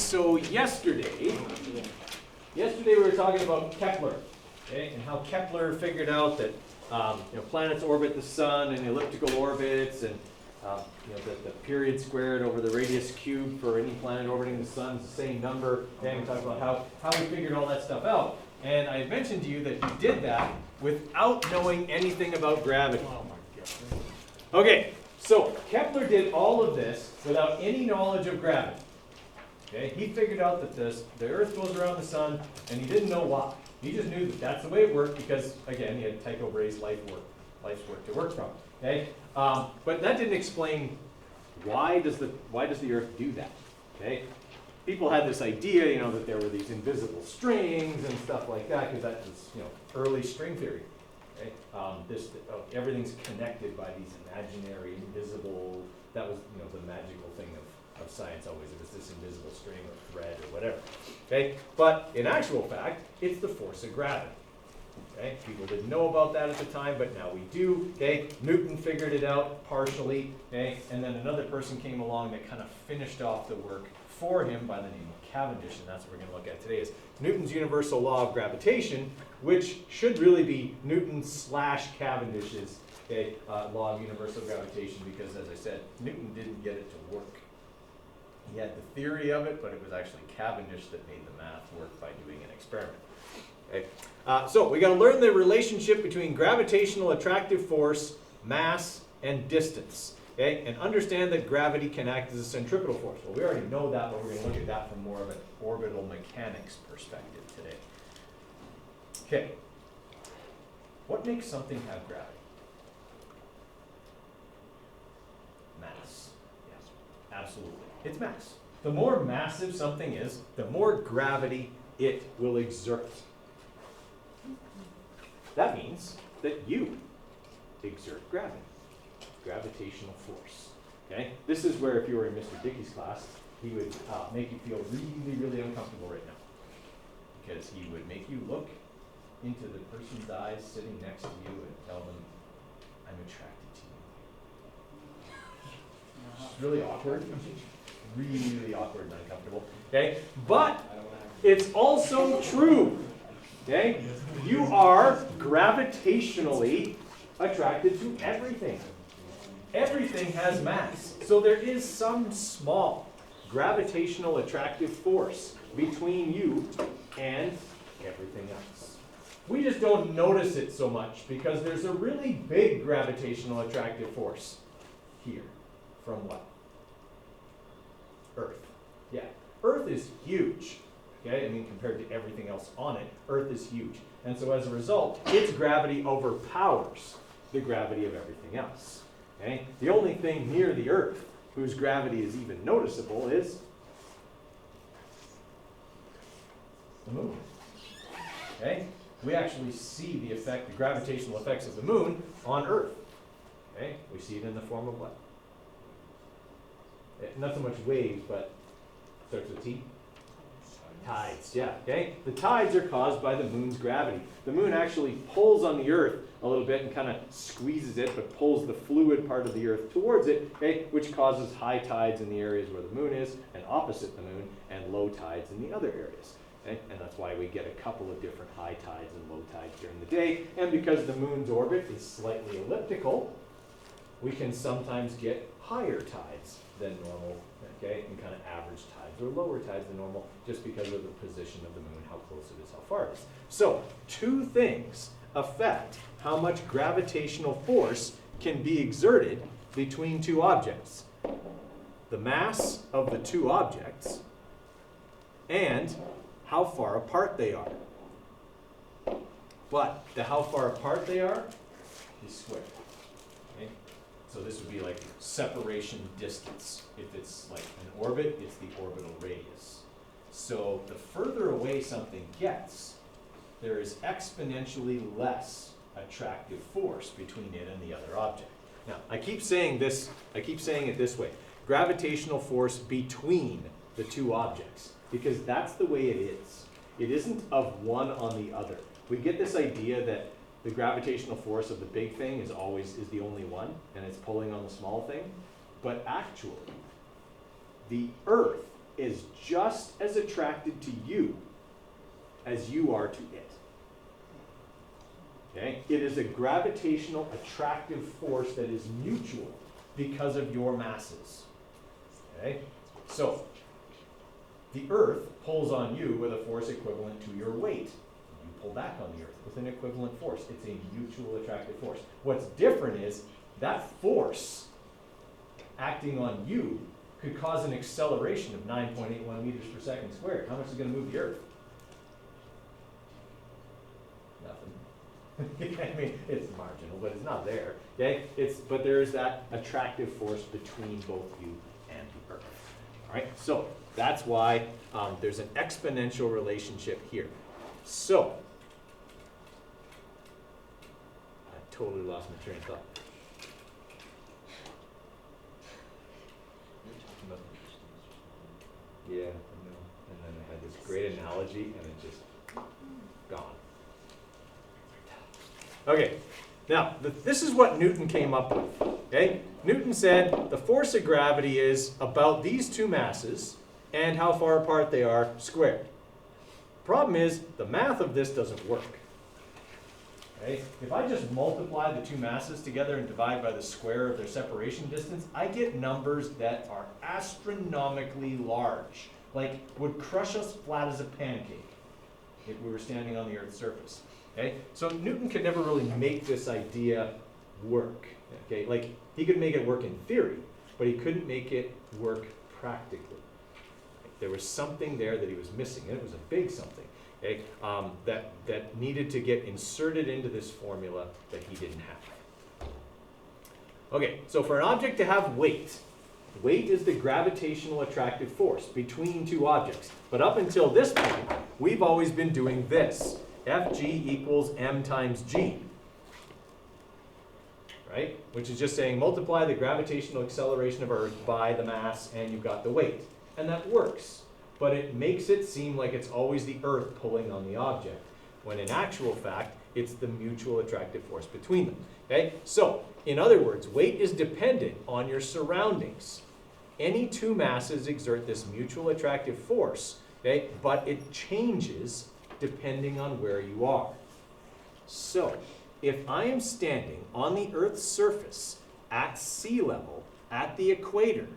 So yesterday we were talking about Kepler, okay, and how Kepler figured out that planets orbit the sun in elliptical orbits, and the period squared over the radius cubed for any planet orbiting the sun is the same number. And we talked about how we figured all that stuff out. And I mentioned to you that he did that without knowing anything about gravity. Oh my God. Okay, so Kepler did all of this without any knowledge of gravity. Okay, he figured out that the Earth goes around the sun, and he didn't know why. He just knew that that's the way it worked because, again, he had Tycho Brahe's life's work to work from. Okay, but that didn't explain why does the Earth do that. Okay, people had this idea, that there were these invisible strings and stuff like that, because that was, early string theory. Okay, everything's connected by these imaginary, invisible. That was, the magical thing of science always. It was this invisible string or thread or whatever. Okay, but in actual fact, it's the force of gravity. Okay, people didn't know about that at the time, but now we do. Okay, Newton figured it out partially. Okay, and then another person came along that kind of finished off the work for him by the name of Cavendish, and that's what we're going to look at today. Is Newton's universal law of gravitation, which should really be Newton / Cavendish's law of universal gravitation, because, as I said, Newton didn't get it to work. He had the theory of it, but it was actually Cavendish that made the math work by doing an experiment. Okay. So we got to learn the relationship between gravitational attractive force, mass, and distance. Okay, and understand that gravity can act as a centripetal force. Well, we already know that, but we're going to look at that from more of an orbital mechanics perspective today. Okay, what makes something have gravity? Mass. Yes, absolutely. It's mass. The more massive something is, the more gravity it will exert. That means that you exert gravity. Gravitational force. Okay? This is where, if you were in Mr. Dickey's class, he would make you feel really, really uncomfortable right now. Because he would make you look into the person's eyes sitting next to you and tell them, I'm attracted to you. It's really awkward. Really awkward and uncomfortable. Okay? But it's also true. Okay? You are gravitationally attracted to everything. Everything has mass. So there is some small gravitational attractive force between you and everything else. We just don't notice it so much because there's a really big gravitational attractive force here. From what? Earth. Yeah. Earth is huge. Okay? I mean, compared to everything else on it, Earth is huge. And so as a result, its gravity overpowers the gravity of everything else. Okay? The only thing near the Earth whose gravity is even noticeable is the moon. Okay? We actually see the gravitational effects of the moon on Earth. Okay? We see it in the form of what? Not so much waves, but starts with T. Tides, yeah, okay? The tides are caused by the moon's gravity. The moon actually pulls on the Earth a little bit and kind of squeezes it, but pulls the fluid part of the Earth towards it, okay, which causes high tides in the areas where the moon is, and opposite the moon, and low tides in the other areas. Okay? And that's why we get a couple of different high tides and low tides during the day. And because the moon's orbit is slightly elliptical, we can sometimes get higher tides than normal, okay, and kind of average tides or lower tides than normal, just because of the position of the moon, how close it is, how far it is. So, two things affect how much gravitational force can be exerted between two objects. The mass of the two objects and how far apart they are. But the how far apart they are is squared. Okay? So this would be like separation distance. If it's like an orbit, it's the orbital radius. So the further away something gets, there is exponentially less attractive force between it and the other object. Now, I keep saying it this way. Gravitational force between the two objects, because that's the way it is. It isn't of one on the other. We get this idea that the gravitational force of the big thing is the only one, and it's pulling on the small thing. But actually, the Earth is just just as attracted to you as you are to it. Okay? It is a gravitational attractive force that is mutual because of your masses. Okay? So, the Earth pulls on you with a force equivalent to your weight. You pull back on the Earth with an equivalent force. It's a mutual attractive force. What's different is that force acting on you could cause an acceleration of 9.81 meters per second squared. How much is it going to move the Earth? Nothing. I mean, it's marginal, but it's not there. Okay? But there is that attractive force between both you and the Earth. All right? So that's why there's an exponential relationship here. So, I totally lost my train of thought. Yeah, I know. And then I had this great analogy, and it just gone. Okay, now this is what Newton came up with. Okay, Newton said the force of gravity is about these two masses and how far apart they are squared. Problem is, the math of this doesn't work. Okay, if I just multiply the two masses together and divide by the square of their separation distance, I get numbers that are astronomically large, like would crush us flat as a pancake if we were standing on the Earth's surface. Okay, so Newton could never really make this idea work. Okay, like he could make it work in theory, but he couldn't make it work practically. There was something there that he was missing, and it was a big something. Okay, that needed to get inserted into this formula that he didn't have. Okay, so for an object to have weight, weight is the gravitational attractive force between two objects. But up until this point, we've always been doing this. Fg equals m times g. Right? Which is just saying multiply the gravitational acceleration of Earth by the mass and you've got the weight. And that works. But it makes it seem like it's always the Earth pulling on the object, when in actual fact, it's the mutual attractive force between them. Okay? So, in other words, weight is dependent on your surroundings. Any two masses exert this mutual attractive force, okay, but it changes depending on where you are. So, if I am standing on the Earth's surface at sea level, at the equator,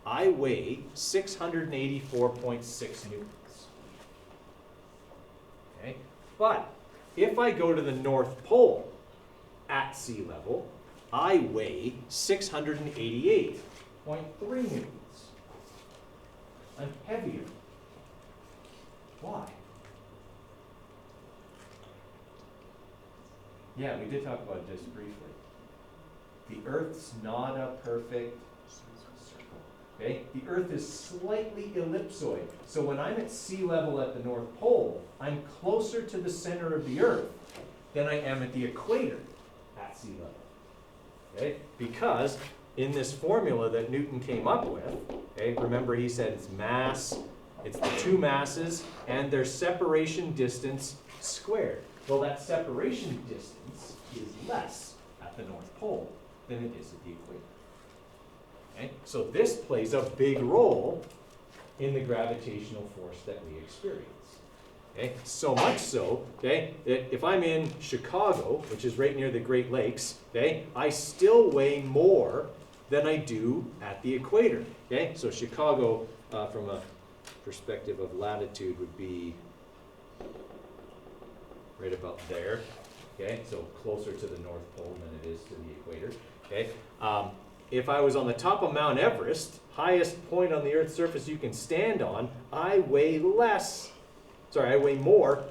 I weigh 684.6 newtons. Okay? But if I go to the North Pole at sea level, I weigh 688.3 newtons. I'm heavier. Why? Yeah, we did talk about this briefly. The Earth's not a perfect circle. Okay? The Earth is slightly ellipsoid. So when I'm at sea level at the North Pole, I'm closer to the center of the Earth than I am at the equator at sea level. Okay? Because in this formula that Newton came up with, okay, remember he said it's mass, it's the two masses, and their separation distance squared. Well, that separation distance is less at the North Pole than it is at the equator. Okay? So this plays a big role in the gravitational force that we experience. Okay? So much so, okay, that if I'm in Chicago, which is right near the Great Lakes, okay, I still weigh more than I do at the equator. Okay? So Chicago, from a perspective of latitude, would be right about there, okay? So closer to the North Pole than it is to the equator, okay? If I was on the top of Mount Everest, highest point on the Earth's surface you can stand on, I weigh more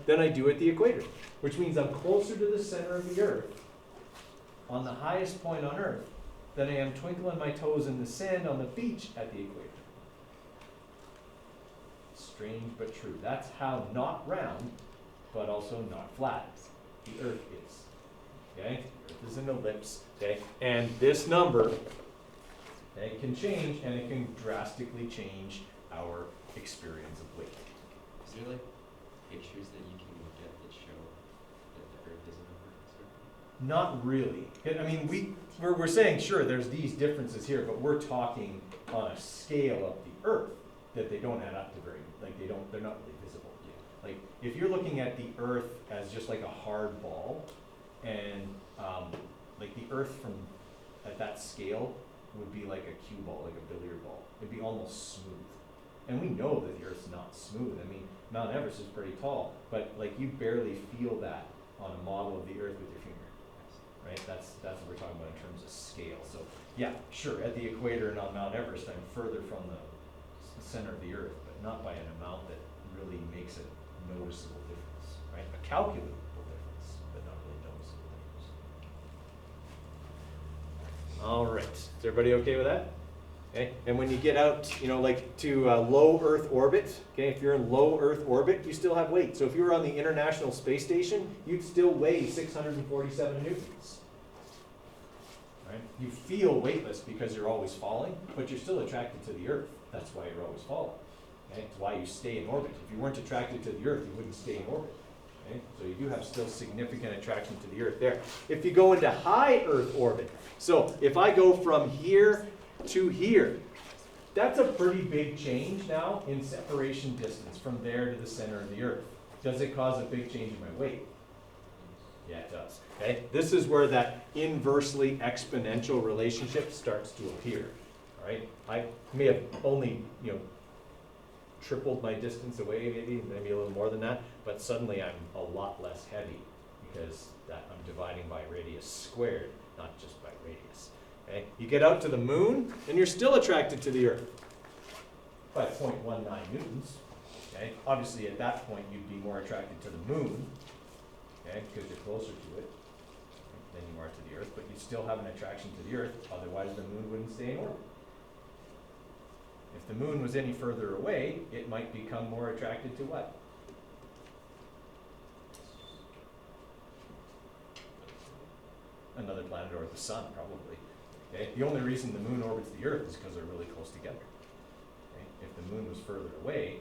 than I do at the equator, which means I'm closer to the center of the Earth on the highest point on Earth than I am twinkling my toes in the sand on the beach at the equator. Strange but true. That's how not round, but also not flat the Earth is. Okay? The Earth is an ellipse. Okay? And this number, okay, can change, and it can drastically change our experience of weight. Is there like pictures that you can look at that show that the Earth isn't a perfect circle? Not really. I mean, we're saying, sure, there's these differences here, but we're talking on a scale of the Earth. that they don't add up to very, like they're not really visible. Like if you're looking at the Earth as just like a hard ball, and like the Earth from at that scale would be like a cue ball, like a billiard ball. It'd be almost smooth. And we know that the Earth's not smooth. I mean, Mount Everest is pretty tall, but like you barely feel that on a model of the Earth with your finger, right? That's what we're talking about in terms of scale. So yeah, sure, at the equator and on Mount Everest, I'm further from the center of the Earth, but not by an amount that really makes a noticeable difference, right? A calculable difference, but not really noticeable difference. All right, is everybody okay with that? Okay, and when you get out, you know, like to low Earth orbit, okay, if you're in low Earth orbit, you still have weight. So if you were on the International Space Station, you'd still weigh 647 newtons. Right? You feel weightless because you're always falling, but you're still attracted to the Earth. That's why you're always falling. Okay? It's why you stay in orbit. If you weren't attracted to the Earth, you wouldn't stay in orbit. Okay? So you do have still significant attraction to the Earth there. If you go into high Earth orbit, so if I go from here to here, that's a pretty big change now in separation distance from there to the center of the Earth. Does it cause a big change in my weight? Yeah, it does. Okay? This is where that inversely exponential relationship starts to appear. All right? I may have only, you know, tripled my distance away, maybe a little more than that, but suddenly I'm a lot less heavy because that I'm dividing by radius squared, not just by radius. Okay? You get out to the moon, and you're still attracted to the Earth by 0.19 newtons. Okay? Obviously, at that point, you'd be more attracted to the moon, okay, because you're closer to it than you are to the Earth, but you still have an attraction to the Earth, otherwise the moon wouldn't stay in orbit. If the moon was any further away, it might become more attracted to what? Another planet or the sun, probably. Okay? The only reason the moon orbits the Earth is because they're really close together. Okay? If the moon was further away,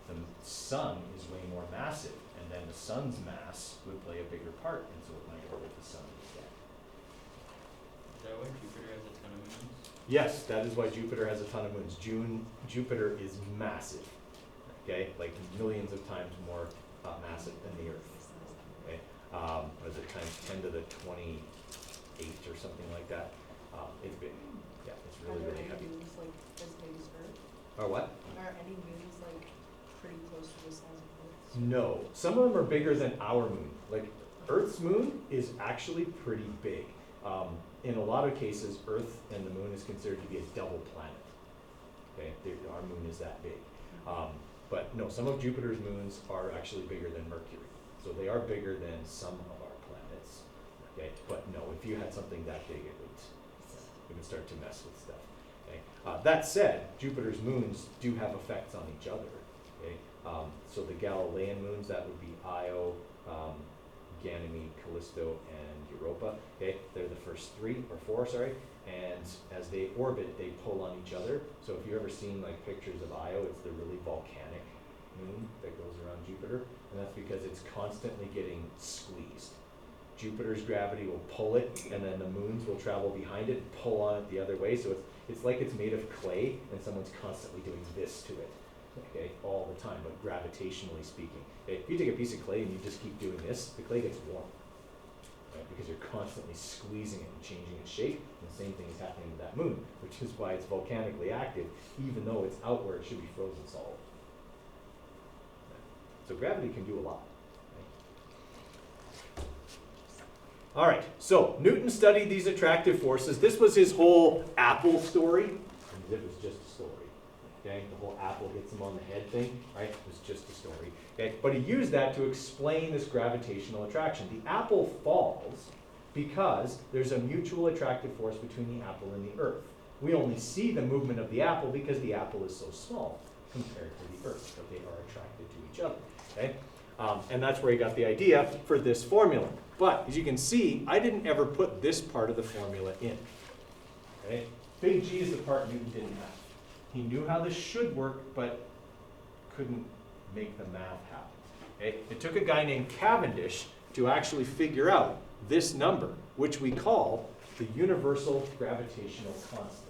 the sun is way more massive, and then the sun's mass would play a bigger part, and so it might orbit the sun instead. Is that why Jupiter has a ton of moons? Yes, that is why Jupiter has a ton of moons. Jupiter is massive, okay? Like millions of times more massive than the Earth. Okay? What is it, times 10 to the 28 or something like that? It's big. Yeah, it's really, really heavy. Are there any moons like as big as Earth? Or what? Are any moons like pretty close to the size of Earth? No, some of them are bigger than our moon. Like Earth's moon is actually pretty big. In a lot of cases, Earth and the moon is considered to be a double planet. Okay, our moon is that big. But no, some of Jupiter's moons are actually bigger than Mercury. So they are bigger than some of our planets. Okay, but no, if you had something that big, it would start to mess with stuff. Okay, that said, Jupiter's moons do have effects on each other. Okay, so the Galilean moons, that would be Io, Ganymede, Callisto, and Europa. Okay, they're the first four, and as they orbit, they pull on each other. So if you've ever seen like pictures of Io, it's the really volcanic moon that goes around Jupiter, and that's because it's constantly getting squeezed. Jupiter's gravity will pull it, and then the moons will travel behind it and pull on it the other way. So it's like it's made of clay, and someone's constantly doing this to it, okay, all the time, but gravitationally speaking. Okay, if you take a piece of clay and you just keep doing this, the clay gets warm, right, because you're constantly squeezing it and changing its shape. And the same thing is happening with that moon, which is why it's volcanically active, even though it's out where it should be frozen solid. So gravity can do a lot. All right, so Newton studied these attractive forces. This was his whole apple story. And it was just a story. Okay, the whole apple hits him on the head thing, right? It was just a story. Okay, but he used that to explain this gravitational attraction. The apple falls because there's a mutual attractive force between the apple and the Earth. We only see the movement of the apple because the apple is so small compared to the Earth, but they are attracted to each other. Okay, and that's where he got the idea for this formula. But as you can see, I didn't ever put this part of the formula in. Okay? Big G is the part Newton didn't have. He knew how this should work, but couldn't make the math happen. Okay? It took a guy named Cavendish to actually figure out this number, which we call the universal gravitational constant.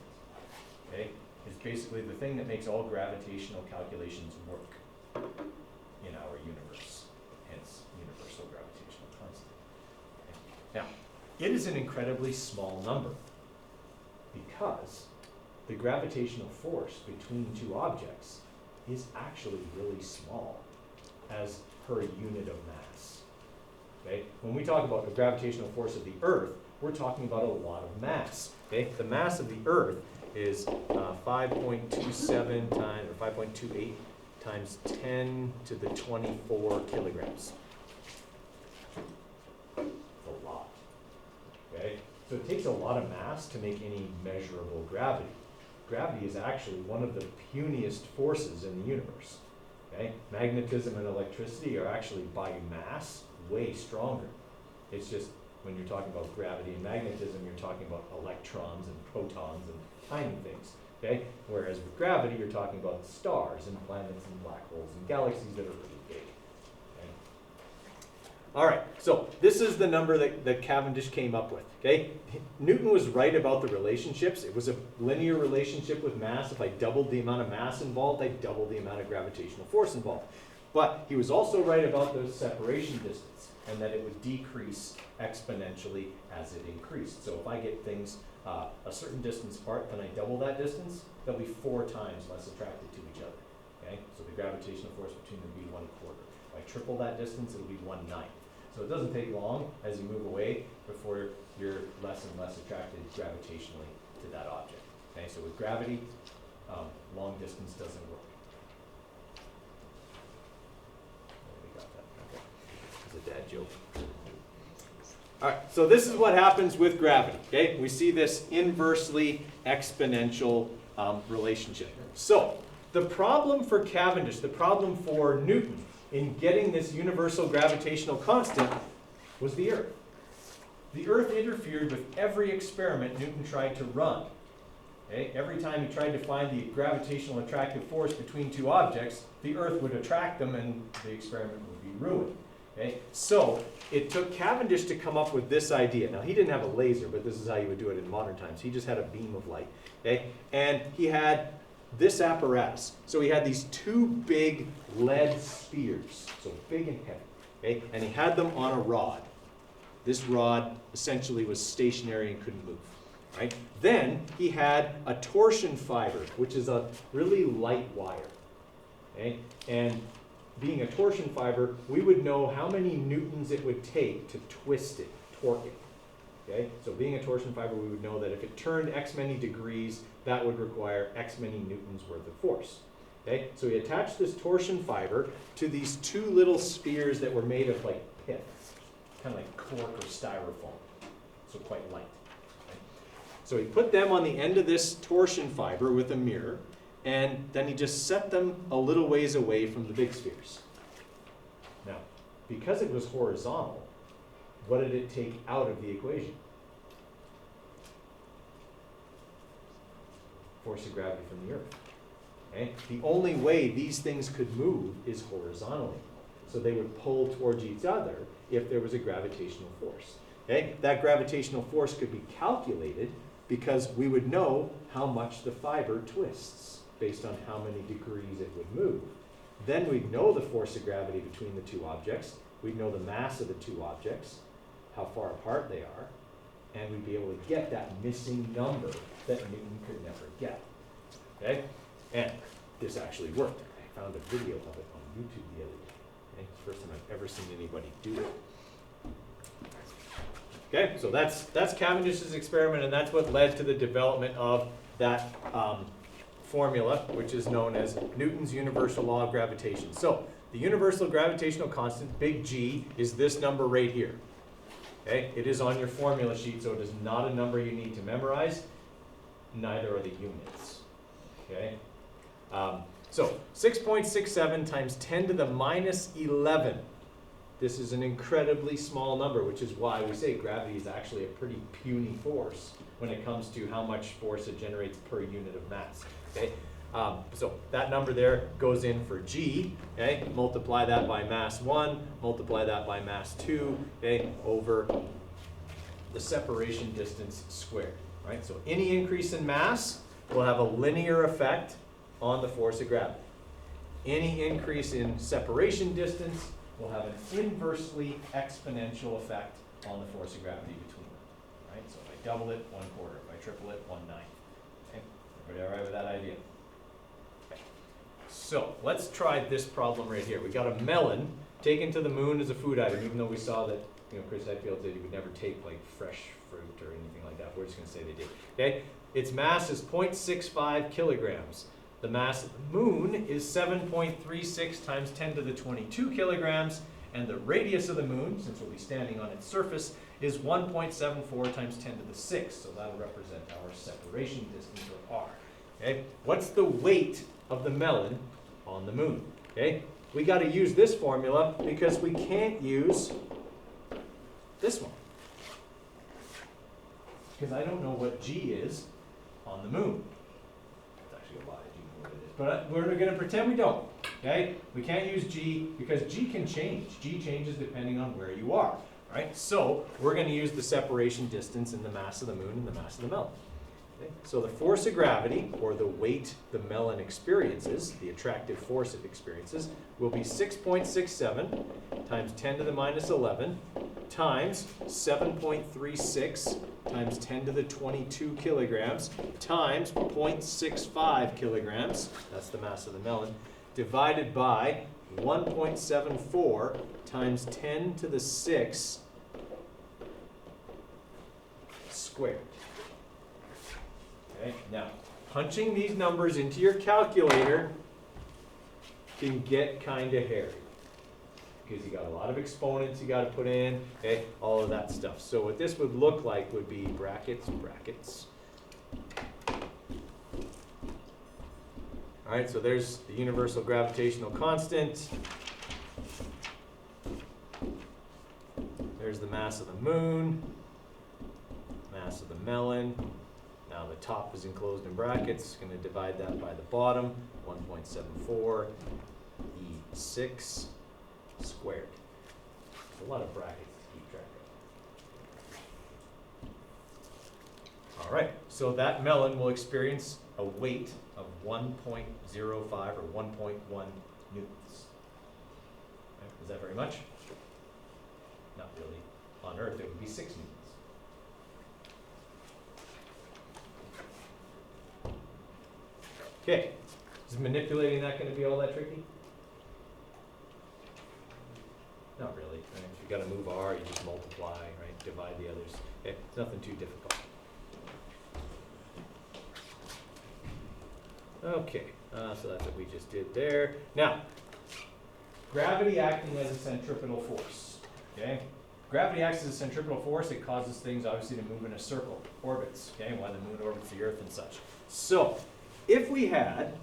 Okay? is basically the thing that makes all gravitational calculations work in our universe, hence universal gravitational constant. Now, it is an incredibly small number because the gravitational force between two objects is actually really small as per unit of mass. Okay? When we talk about the gravitational force of the Earth, we're talking about a lot of mass. Okay? The mass of the Earth is 5.27 times, or 5.28 times 10 to the 24 kilograms. It's a lot. Okay? So it takes a lot of mass to make any measurable gravity. Gravity is actually one of the puniest forces in the universe. Okay? Magnetism and electricity are actually by mass way stronger. It's just when you're talking about gravity and magnetism, you're talking about electrons and protons and tiny things. Okay? Whereas with gravity, you're talking about stars and planets and black holes and galaxies that are really big. Okay? All right, so this is the number that Cavendish came up with. Okay? Newton was right about the relationships. It was a linear relationship with mass. If I doubled the amount of mass involved, I doubled the amount of gravitational force involved. But he was also right about the separation distance and that it would decrease exponentially as it increased. So if I get things a certain distance apart, then I double that distance, they'll be 4 times less attracted to each other. Okay? So the gravitational force between them will be 1/4. If I triple that distance, it'll be 1/9. So it doesn't take long as you move away before you're less and less attracted gravitationally to that object. Okay? So with gravity, long distance doesn't work. We got that. Okay. It's a dad joke. All right, so this is what happens with gravity, okay? We see this inversely exponential relationship. So the problem for Cavendish, the problem for Newton in getting this universal gravitational constant was the Earth. The Earth interfered with every experiment Newton tried to run. Okay? Every time he tried to find the gravitational attractive force between two objects, the Earth would attract them and the experiment would be ruined. Okay? So it took Cavendish to come up with this idea. Now he didn't have a laser, but this is how you would do it in modern times. He just had a beam of light. Okay? And he had this apparatus. So he had these 2 big lead spheres, so big and heavy. Okay? And he had them on a rod. This rod essentially was stationary and couldn't move. Right? Then he had a torsion fiber, which is a really light wire. Okay? And being a torsion fiber, we would know how many newtons it would take to twist it, torque it. Okay? So being a torsion fiber, we would know that if it turned X many degrees, that would require X many newtons worth of force. Okay? So he attached this torsion fiber to these 2 little spheres that were made of like pith, kind of like cork or styrofoam, so quite light. Okay? So he put them on the end of this torsion fiber with a mirror, and then he just set them a little ways away from the big spheres. Now, because it was horizontal, what did it take out of the equation? Force of gravity from the Earth. Okay? The only way these things could move is horizontally. So they would pull towards each other if there was a gravitational force. Okay? That gravitational force could be calculated because we would know how much the fiber twists based on how many degrees it would move. Then we'd know the force of gravity between the 2 objects. We'd know the mass of the 2 objects, how far apart they are, and we'd be able to get that missing number that Newton could never get. Okay? And this actually worked. I found a video of it on YouTube the other day. Okay? It's the first time I've ever seen anybody do it. Okay, so that's Cavendish's experiment, and that's what led to the development of that formula, which is known as Newton's universal law of gravitation. So the universal gravitational constant, big G, is this number right here. Okay, it is on your formula sheet, so it is not a number you need to memorize. Neither are the units. Okay, so 6.67 times 10 to the minus 11. This is an incredibly small number, which is why we say gravity is actually a pretty puny force when it comes to how much force it generates per unit of mass. Okay, so that number there goes in for G. Okay, multiply that by mass 1, multiply that by mass 2, okay, over the separation distance squared. Right, so any increase in mass will have a linear effect on the force of gravity. Any increase in separation distance will have an inversely exponential effect on the force of gravity between them. Right? So if I double it, 1/4. If I triple it, 1/9. Okay? Everybody all right with that idea? Okay. So let's try this problem right here. We got a melon taken to the moon as a food item, even though we saw that, Chris Hetfield said you would never take like fresh fruit or anything like that. We're just going to say they did. Okay? Its mass is 0.65 kilograms. The mass of the moon is 7.36 times 10 to the 22 kilograms, and the radius of the moon, since we'll be standing on its surface, is 1.74 times 10 to the 6. So that'll represent our separation distance, or R. Okay? What's the weight of the melon on the moon? Okay? We got to use this formula because we can't use this one. Because I don't know what G is on the moon. It's actually a lie, I do know what it is. But we're going to pretend we don't. Okay? We can't use G because G can change. G changes depending on where you are. Right? So we're going to use the separation distance and the mass of the moon and the mass of the melon. Okay? So the force of gravity, or the weight the melon experiences, the attractive force it experiences, will be 6.67 times 10 to the minus 11 times 7.36 times 10 to the 22 kilograms times 0.65 kilograms, that's the mass of the melon, divided by 1.74 times 10 to the 6 squared. Okay, now, punching these numbers into your calculator can get kind of hairy. Because you got a lot of exponents you got to put in, okay, all of that stuff. So what this would look like would be brackets, brackets. All right, so there's the universal gravitational constant. There's the mass of the moon, mass of the melon. Now the top is enclosed in brackets. Going to divide that by the bottom, 1.74 E6 squared. There's a lot of brackets to keep track of. All right, so that melon will experience a weight of 1.05 or 1.1 newtons. Okay, is that very much? Not really. On Earth, it would be 6 newtons. Okay, is manipulating that going to be all that tricky? Not really. Right? If you got to move R, you just multiply, right? Divide the others. Okay, it's nothing too difficult. Okay, so that's what we just did there. Now, gravity acting as a centripetal force. Okay, gravity acts as a centripetal force. It causes things obviously to move in a circle, orbits. Okay, why the moon orbits the Earth and such. So, if we had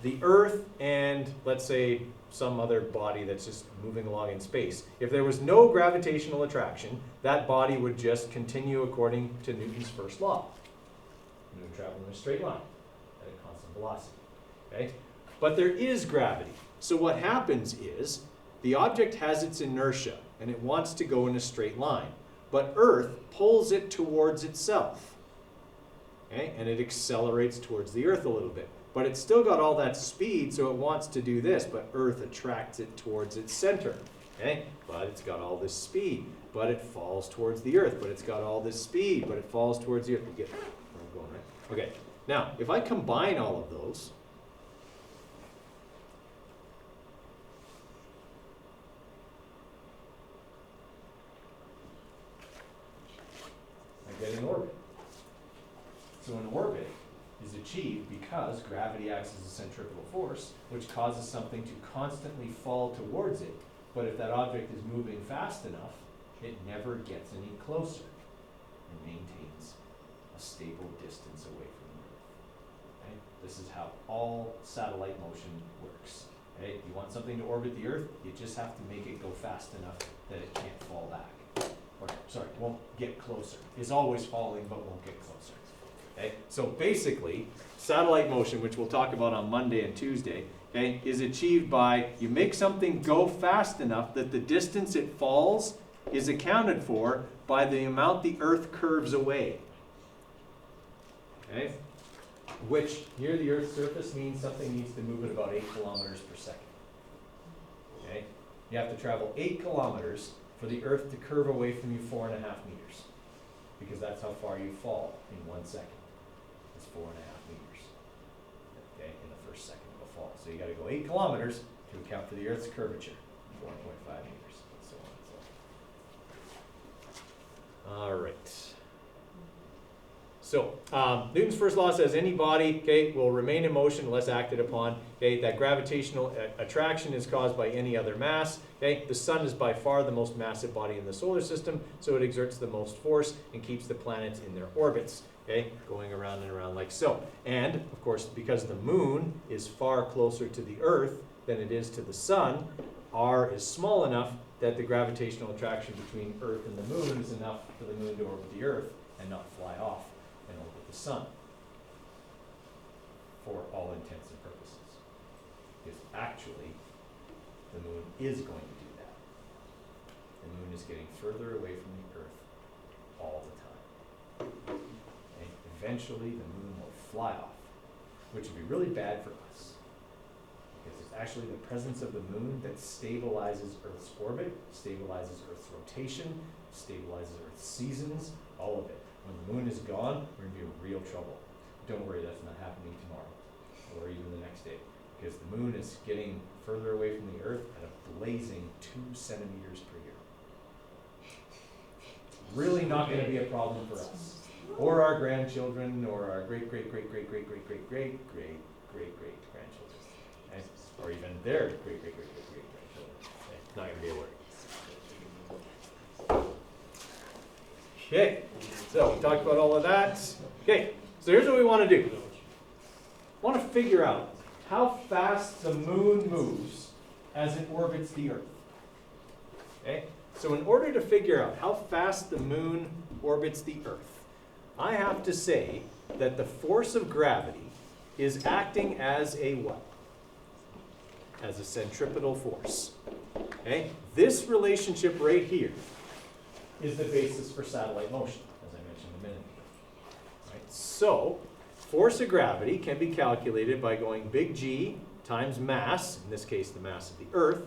the Earth and let's say some other body that's just moving along in space, if there was no gravitational attraction, that body would just continue according to Newton's first law. It would travel in a straight line at a constant velocity. Okay? But there is gravity. So what happens is the object has its inertia and it wants to go in a straight line. But Earth pulls it towards itself. Okay? And it accelerates towards the Earth a little bit. But it's still got all that speed, so it wants to do this, but Earth attracts it towards its center. Okay? But it's got all this speed, but it falls towards the Earth, but it's got all this speed, but it falls towards the Earth. You get where I'm going, right? Okay. Now, if I combine all of those, I get an orbit. So an orbit is achieved because gravity acts as a centripetal force, which causes something to constantly fall towards it. But if that object is moving fast enough, it never gets any closer and maintains a stable distance away from the Earth. Okay? This is how all satellite motion works. Okay? You want something to orbit the Earth, you just have to make it go fast enough that it can't fall back. Or, sorry, won't get closer. It's always falling, but won't get closer. Okay? So basically, satellite motion, which we'll talk about on Monday and Tuesday, okay, is achieved by you make something go fast enough that the distance it falls is accounted for by the amount the Earth curves away. Okay? which near the Earth's surface means something needs to move at about 8 kilometers per second. Okay? You have to travel 8 kilometers for the Earth to curve away from you 4.5 meters, because that's how far you fall in 1 second. It's 4.5 meters, okay, in the first second of a fall. So you got to go 8 kilometers to account for the Earth's curvature, 4.5 meters, and so on and so on. All right. So, Newton's first law says any body, okay, will remain in motion unless acted upon. Okay, that gravitational attraction is caused by any other mass. Okay, the sun is by far the most massive body in the solar system, so it exerts the most force and keeps the planets in their orbits. Okay, going around and around like so. And of course, because the moon is far closer to the Earth than it is to the sun, r is small enough that the gravitational attraction between Earth and the moon is enough for the moon to orbit the Earth and not fly off and orbit the sun, for all intents and purposes. Because actually, the moon is going to do that. The moon is getting further away from the Earth all the time. And eventually, the moon will fly off, which would be really bad for us. Because it's actually the presence of the moon that stabilizes Earth's orbit, stabilizes Earth's rotation, stabilizes Earth's seasons, all of it. When the moon is gone, we're going to be in real trouble. Don't worry, that's not happening tomorrow or even the next day, because the moon is getting further away from the Earth at a blazing 2 centimeters per year. Really not going to be a problem for us, or our grandchildren, or our great great great great great great great great great great great grandchildren, okay? Or even their great great great great great grandchildren. Okay? Not going to be a worry. Okay, so we talked about all of that. Okay, so here's what we want to do. I want to figure out how fast the moon moves as it orbits the Earth. Okay, so in order to figure out how fast the moon orbits the Earth, I have to say that the force of gravity is acting as a what? As a centripetal force. Okay, this relationship right here is the basis for satellite motion, as I mentioned a minute ago. Right? So, force of gravity can be calculated by going big G times mass, in this case the mass of the Earth,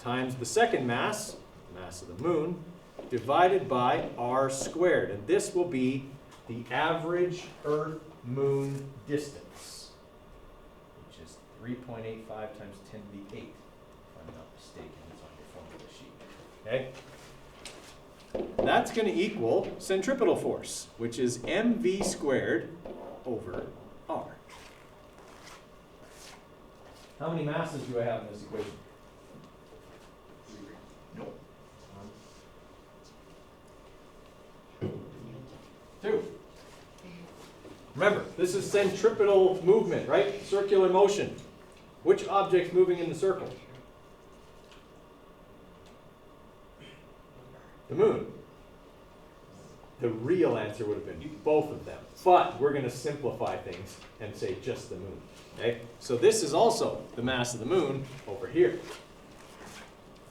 times the second mass, the mass of the moon, divided by r squared. And this will be the average Earth-Moon distance, which is 3.85 times 10 to the 8th, if I'm not mistaken. It's on your formula sheet. Okay? That's going to equal centripetal force, which is mv squared over r. How many masses do I have in this equation? Nope. 2. Remember, this is centripetal movement, right? Circular motion. Which object's moving in the circle? The moon. The real answer would have been both of them. But we're going to simplify things and say just the moon. Okay? So this is also the mass of the moon over here.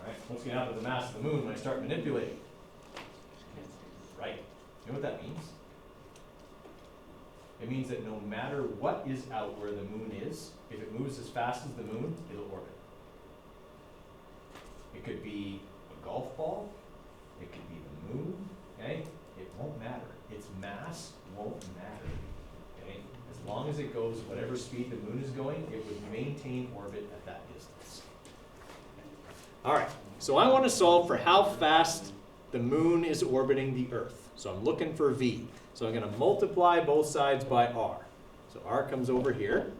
All right? What's going to happen to the mass of the moon when I start manipulating? Right. You know what that means? It means that no matter what is out where the moon is, if it moves as fast as the moon, it'll orbit. It could be a golf ball. It could be the moon, okay? It won't matter. Its mass won't matter, okay? As long as it goes whatever speed the moon is going, it would maintain orbit at that distance. All right, so I want to solve for how fast the moon is orbiting the Earth. So I'm looking for v. So I'm going to multiply both sides by r. So r comes over here.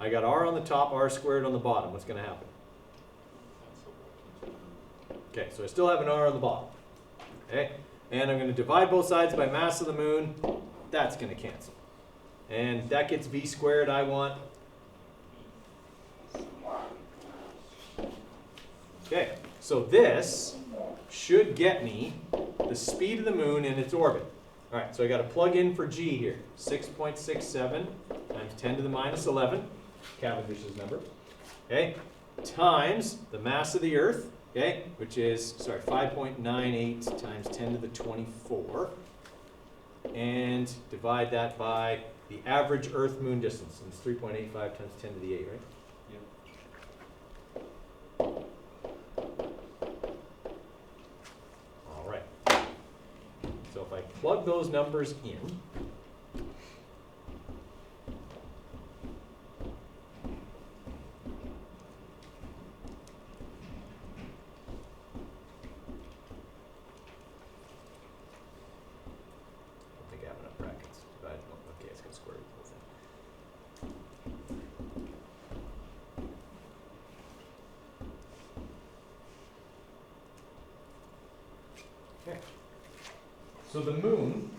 I got r on the top, r squared on the bottom. What's going to happen? Okay, so I still have an r on the bottom. Okay, and I'm going to divide both sides by mass of the moon. That's going to cancel. And that gets v squared. I want. Okay, so this should get me the speed of the moon in its orbit. All right, so I got to plug in for g here. 6.67 times 10 to the minus 11, Cavendish's number. Okay, times the mass of the Earth. Okay, which is, 5.98 times 10 to the 24. And divide that by the average Earth-Moon distance, and it's 3.85 times 10 to the 8, right? Yep. All right. So if I plug those numbers in, I don't think I have enough brackets, but okay, it's gonna square root the whole thing. Okay. So the moon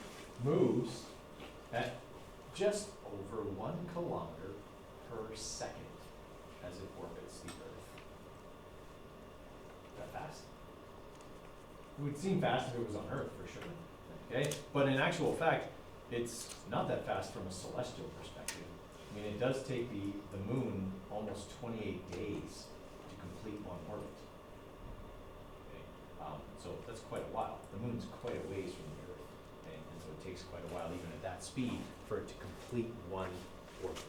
moves at just over 1 kilometer per second as it orbits the Earth. Is that fast? It would seem fast if it was on Earth, for sure. Okay? But in actual fact, it's not that fast from a celestial perspective. I mean, it does take the moon almost 28 days to complete one orbit. Okay? So that's quite a while. The moon's quite a ways from the Earth. Okay? And so it takes quite a while, even at that speed, for it to complete one orbit.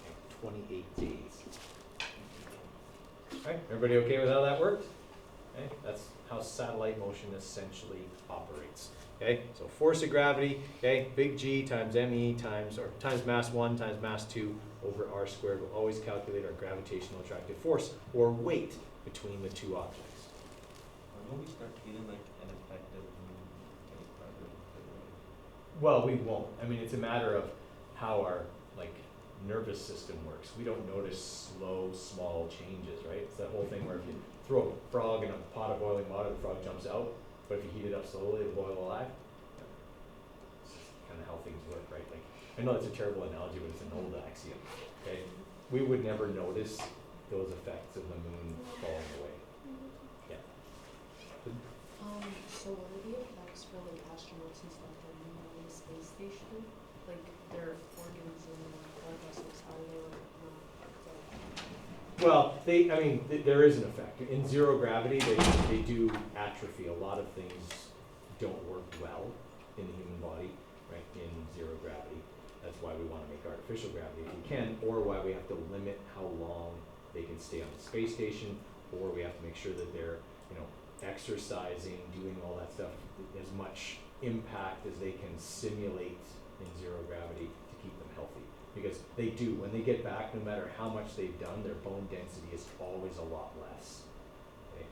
Okay? 28 days. All right, everybody okay with how that worked? Okay, that's how satellite motion essentially operates. Okay, so force of gravity, okay, big G times ME times mass 1 times mass 2 over r squared. We'll always calculate our gravitational attractive force, or weight, between the two objects. When will we start feeling like an effective Well, we won't. I mean, it's a matter of how our nervous system works. We don't notice slow, small changes, right? It's that whole thing where if you throw a frog in a pot of boiling water, the frog jumps out, but if you heat it up slowly, it'll boil alive. It's just kind of how things work, right? Like, I know that's a terrible analogy, but it's an old axiom, okay? We would never notice those effects of the moon falling away. Yeah. So what are the effects for like astronauts and stuff when they're on the space station? Like their organs and blood vessels, how do they like not Well, there is an effect. In zero gravity, they do atrophy. A lot of things don't work well in the human body, right, in zero gravity. That's why we want to make artificial gravity if we can, or why we have to limit how long they can stay on the space station, or we have to make sure that they're, exercising, doing all that stuff, as much impact as they can simulate in zero gravity to keep them healthy. Because they do, when they get back, no matter how much they've done, their bone density is always a lot less. Okay?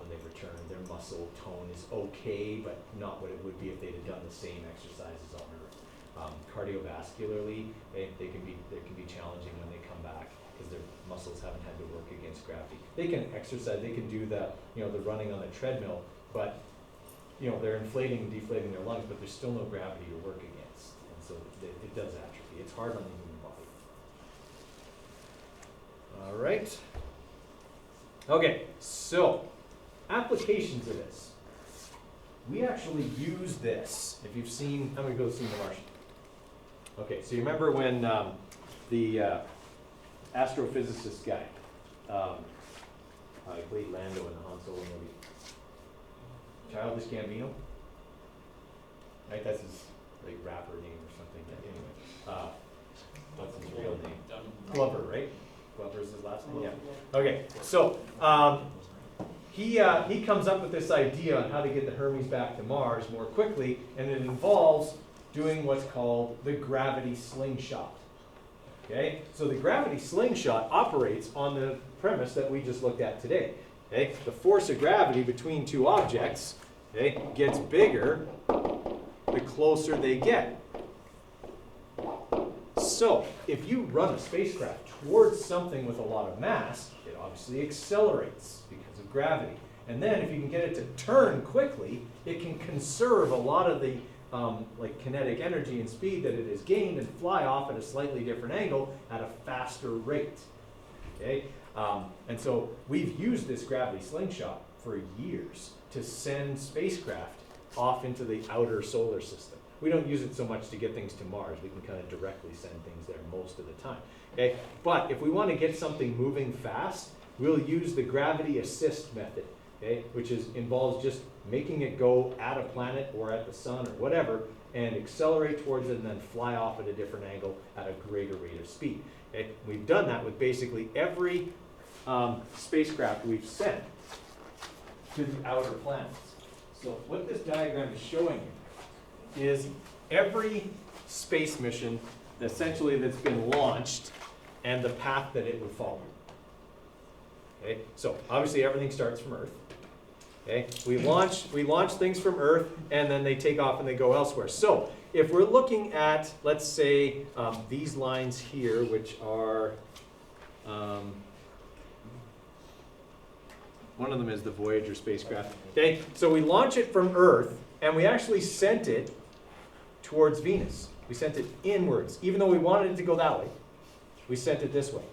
When they return, their muscle tone is okay, but not what it would be if they'd have done the same exercises on Earth. Cardiovascularly, there can be challenging when they come back because their muscles haven't had to work against gravity. They can exercise, they can do the running on the treadmill, but they're inflating and deflating their lungs, but there's still no gravity to work against, and so it does atrophy. It's hard on the human body. All right. Okay, so applications of this. We actually use this. If you've seen, I'm going to go see The Martian. Okay, so you remember when the astrophysicist guy played Lando in the Han Solo movie, Childish Gambino, right? That's his rapper name or something. Anyway, what's his real name? Glover, right? Glover's his last name. Yeah. Okay, so he comes up with this idea on how to get the Hermes back to Mars more quickly, and it involves doing what's called the gravity slingshot. Okay, so the gravity slingshot operates on the premise that we just looked at today. Okay, the force of gravity between two objects, okay, gets bigger the closer they get. So if you run a spacecraft towards something with a lot of mass, it obviously accelerates because of gravity. And then if you can get it to turn quickly, it can conserve a lot of the kinetic energy and speed that it has gained and fly off at a slightly different angle at a faster rate. Okay, and so we've used this gravity slingshot for years to send spacecraft off into the outer solar system. We don't use it so much to get things to Mars. We can kind of directly send things there most of the time. Okay, but if we want to get something moving fast, we'll use the gravity assist method. Okay, which involves just making it go at a planet or at the sun or whatever and accelerate towards it and then fly off at a different angle at a greater rate of speed. Okay? We've done that with basically every spacecraft we've sent to the outer planets. So what this diagram is showing you is every space mission essentially that's been launched and the path that it would follow. Okay, so obviously everything starts from Earth. Okay, we launch things from Earth and then they take off and they go elsewhere. So if we're looking at, let's say, these lines here, which are, one of them is the Voyager spacecraft. Okay, so we launch it from Earth and we actually sent it towards Venus. We sent it inwards, even though we wanted it to go that way. We sent it this way.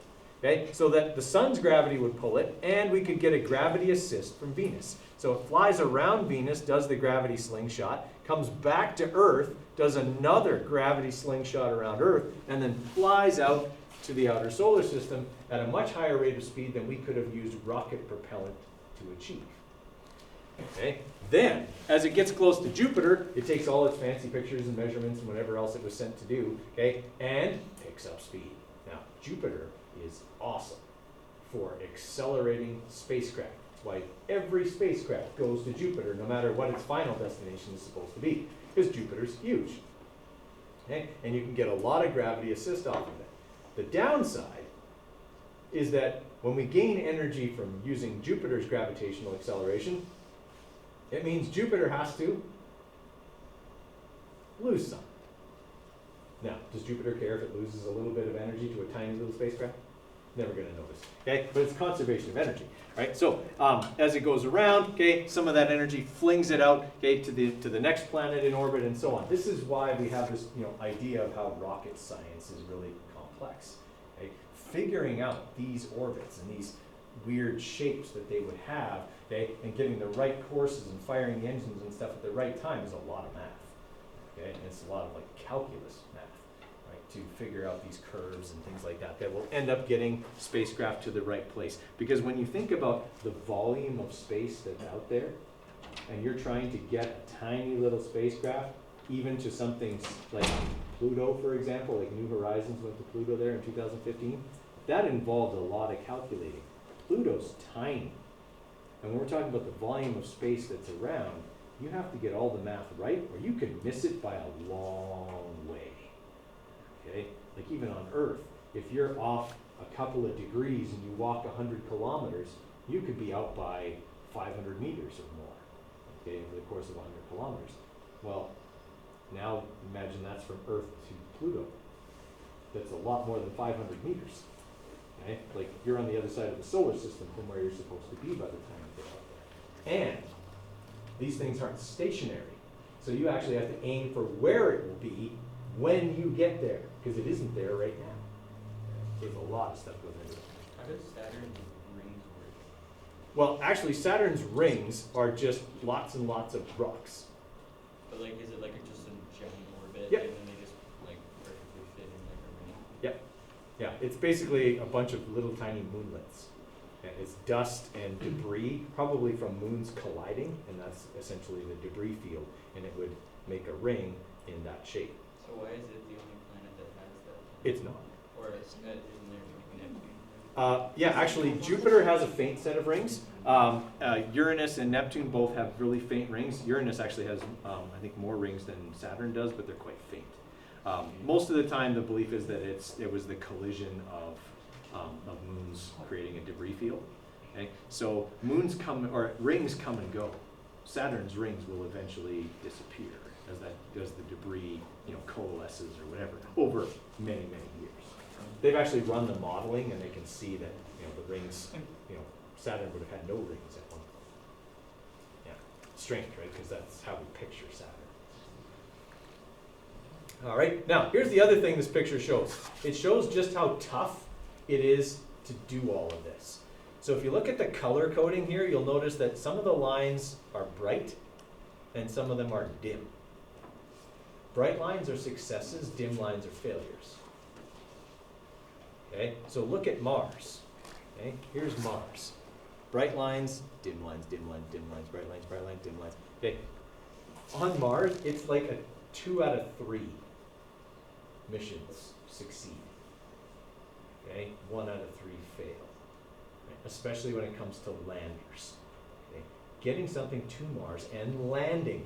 Okay, so that the sun's gravity would pull it and we could get a gravity assist from Venus. So it flies around Venus, does the gravity slingshot, comes back to Earth, does another gravity slingshot around Earth, and then flies out to the outer solar system at a much higher rate of speed than we could have used rocket propellant to achieve. Okay, then, as it gets close to Jupiter, it takes all its fancy pictures and measurements and whatever else it was sent to do, okay, and picks up speed. Now, Jupiter is awesome for accelerating spacecraft. That's why every spacecraft goes to Jupiter, no matter what its final destination is supposed to be, because Jupiter's huge. Okay, and you can get a lot of gravity assist off of it. The downside is that when we gain energy from using Jupiter's gravitational acceleration, it means Jupiter has to lose some. Now, does Jupiter care if it loses a little bit of energy to a tiny little spacecraft? Never going to notice. Okay, but it's conservation of energy. Right. So as it goes around, okay, some of that energy flings it out, okay, to the next planet in orbit and so on. This is why we have this, idea of how rocket science is really complex. Okay? Figuring out these orbits and these weird shapes that they would have, okay, and getting the right courses and firing the engines and stuff at the right time is a lot of math. Okay, and it's a lot of like calculus math, right, to figure out these curves and things like that that will end up getting spacecraft to the right place. Because when you think about the volume of space that's out there, and you're trying to get a tiny little spacecraft, even to something like Pluto, for example, like New Horizons went to Pluto there in 2015, that involved a lot of calculating. Pluto's tiny. And when we're talking about the volume of space that's around, you have to get all the math right, or you could miss it by a long way. Okay? Like even on Earth, if you're off a couple of degrees and you walk 100 kilometers, you could be out by 500 meters or more, okay, over the course of 100 kilometers. Well, now imagine that's from Earth to Pluto. That's a lot more than 500 meters. Okay? Like you're on the other side of the solar system from where you're supposed to be by the time you get out there. And these things aren't stationary. So you actually have to aim for where it will be when you get there, because it isn't there right now. There's a lot of stuff goes into it. How does Saturn's rings work? Well, actually, Saturn's rings are just lots and lots of rocks. But like, is it like just a giant orbit, Yep. and then they just like perfectly fit in like a ring? Yep. Yeah, it's basically a bunch of little tiny moonlets. And it's dust and debris, probably from moons colliding, and that's essentially the debris field, and it would make a ring in that shape. So why is it the only planet that has that? It's not. Or isn't there like Neptune? Yeah, actually, Jupiter has a faint set of rings. Uranus and Neptune both have really faint rings. Uranus actually has, I think, more rings than Saturn does, but they're quite faint. Most of the time, the belief is that it was the collision of moons creating a debris field. Okay, so rings come and go. Saturn's rings will eventually disappear as the debris, coalesces or whatever over many, many years. They've actually run the modeling, and they can see that the rings, Saturn would have had no rings at one point. Yeah, strange, right? Because that's how we picture Saturn. All right, now here's the other thing this picture shows. It shows just how tough it is to do all of this. So if you look at the color coding here, you'll notice that some of the lines are bright and some of them are dim. Bright lines are successes, dim lines are failures. Okay, so look at Mars. Okay, here's Mars. Bright lines, dim lines, dim lines, dim lines, bright lines, dim lines. Okay, on Mars, it's like 2 out of 3 missions succeed. Okay, 1 out of 3 fail, right? Especially when it comes to landers. Okay? Getting something to Mars and landing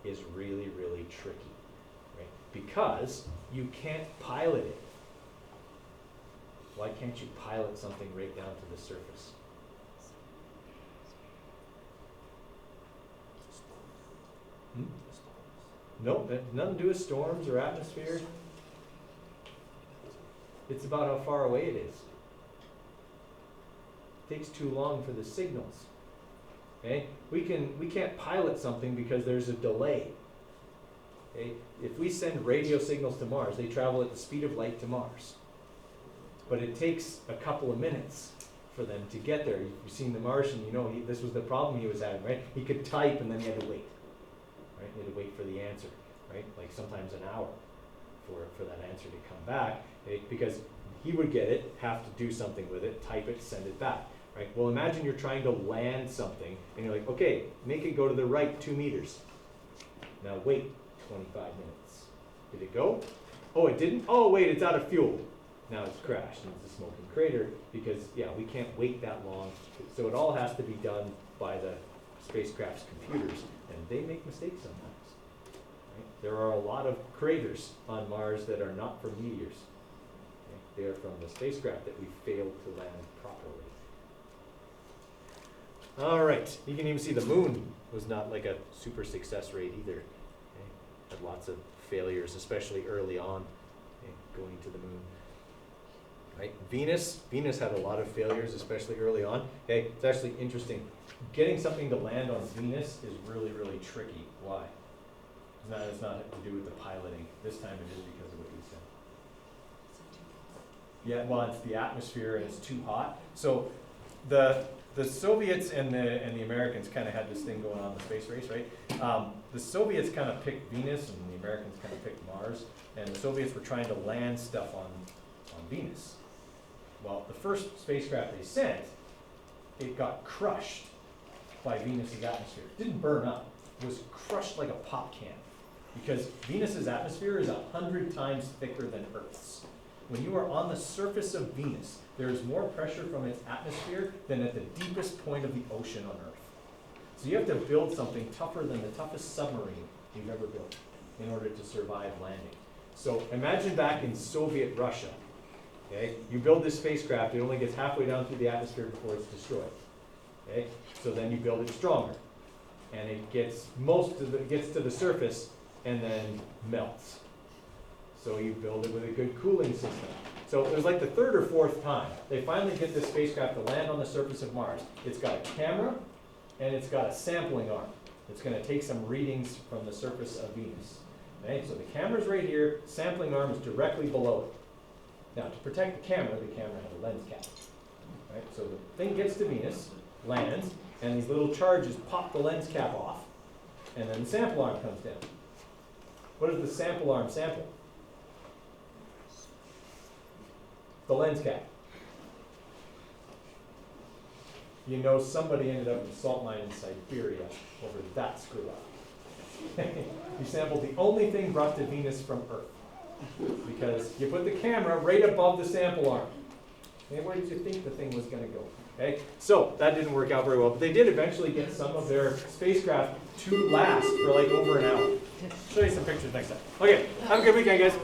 it is really, really tricky, right? Because you can't pilot it. Why can't you pilot something right down to the surface? Nope, that nothing to do with storms or atmosphere. It's about how far away it is. It takes too long for the signals. Okay? We can't pilot something because there's a delay. Okay? If we send radio signals to Mars, they travel at the speed of light to Mars. But it takes a couple of minutes for them to get there. You've seen The Martian, you know, this was the problem he was having, right? He could type and then he had to wait. Right? He had to wait for the answer, right? Like sometimes an hour for that answer to come back, okay? Because he would get it, have to do something with it, type it, send it back, right? Well, imagine you're trying to land something and you're like, okay, make it go to the right 2 meters. Now wait 25 minutes. Did it go? Oh, it didn't? Oh, wait, it's out of fuel. Now it's crashed and it's a smoking crater because, yeah, we can't wait that long. So it all has to be done by the spacecraft's computers, and they make mistakes sometimes. Right? There are a lot of craters on Mars that are not from meteors. Okay? They are from the spacecraft that we failed to land properly. All right, you can even see the moon was not like a super success rate either. Okay? Had lots of failures, especially early on, okay, going to the moon. Right? Venus had a lot of failures, especially early on. Okay, it's actually interesting. Getting something to land on Venus is really, really tricky. Why? It's not to do with the piloting. This time it is because of what you said. Yeah, well, it's the atmosphere and it's too hot. So the Soviets and the Americans kind of had this thing going on in the space race, right? The Soviets kind of picked Venus and the Americans kind of picked Mars. And the Soviets were trying to land stuff on Venus. Well, the first spacecraft they sent, it got crushed by Venus's atmosphere. It didn't burn up. It was crushed like a pop can because Venus's atmosphere is 100 times thicker than Earth's. When you are on the surface of Venus, there is more pressure from its atmosphere than at the deepest point of the ocean on Earth. So you have to build something tougher than the toughest submarine you've ever built in order to survive landing. So imagine back in Soviet Russia. Okay, you build this spacecraft, it only gets halfway down through the atmosphere before it's destroyed. Okay, so then you build it stronger, and it gets to the surface and then melts. So you build it with a good cooling system. So it was like the 3rd or 4th time they finally get this spacecraft to land on the surface of Mars. It's got a camera and it's got a sampling arm. It's going to take some readings from the surface of Venus. Okay, so the camera's right here, sampling arm is directly below it. Now, to protect the camera had a lens cap. Right? So the thing gets to Venus, lands, and these little charges pop the lens cap off, and then the sample arm comes down. What does the sample arm sample? The lens cap. You know somebody ended up in a salt mine in Siberia over that screw up. You sampled the only thing brought to Venus from Earth. Because you put the camera right above the sample arm. Okay, where did you think the thing was going to go? Okay, so that didn't work out very well, but they did eventually get some of their spacecraft to last for like over an hour. Show you some pictures next time. Okay, have a good weekend, guys.